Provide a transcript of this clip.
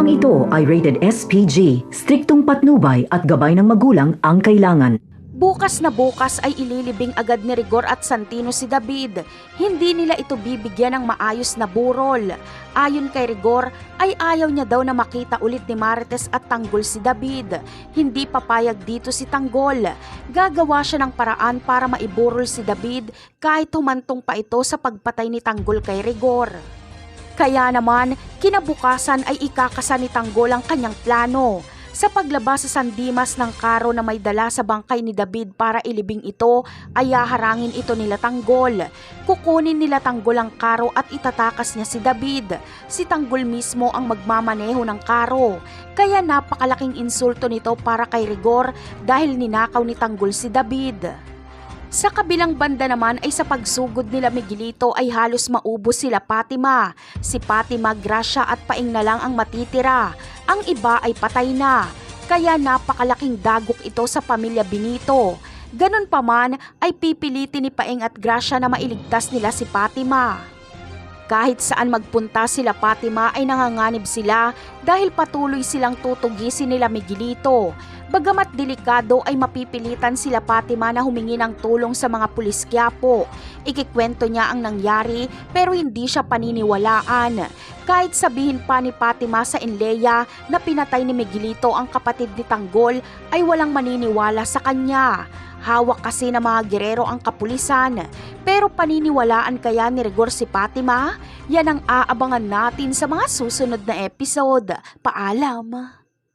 Programang ito ay rated SPG, striktong patnubay at gabay ng magulang ang kailangan. Bukas na bukas ay ililibing agad ni Rigor at Santino si David. Hindi nila ito bibigyan ng maayos na burol. Ayon kay Rigor ay ayaw niya daw na makita ulit ni Marites at Tanggol si David. Hindi papayag dito si Tanggol. Gagawa siya ng paraan para maiburol si David kahit humantong pa ito sa pagpatay ni Tanggol kay Rigor. Kaya naman, kinabukasan ay ikakasa ni Tanggol ang kanyang plano. Sa paglabas sa San Dimas ng karo na may dala sa bangkay ni David para ilibing ito, ay haharangin ito nila Tanggol. Kukunin nila Tanggol ang karo at itatakas niya si David. Si Tanggol mismo ang magmamaneho ng karo. Kaya napakalaking insulto nito para kay Rigor dahil ninakaw ni Tanggol si David. Sa kabilang banda naman ay sa pagsugod nila Miguelito ay halos maubos sila Fatima. Si Fatima, Gracia at Paing na lang ang matitira. Ang iba ay patay na. Kaya napakalaking dagok ito sa pamilya Benito. Ganun pa man ay pipilitin ni Paing at Gracia na mailigtas nila si Fatima. Kahit saan magpunta sila Fatima ay nanganganib sila dahil patuloy silang tutugisin nila Miguelito. Bagamat delikado ay mapipilitan sila Fatima na humingi ng tulong sa mga pulis Quiapo. Ikikwento niya ang nangyari pero hindi siya paniniwalaan. Kahit sabihin pa ni Fatima sa Enleia na pinatay ni Miguelito ang kapatid ni Tanggol ay walang maniniwala sa kanya. Hawak kasi ng mga gerero ang kapulisan. Pero paniniwalaan kaya ni Rigor si Fatima? Yan ang aabangan natin sa mga susunod na episode. Paalam!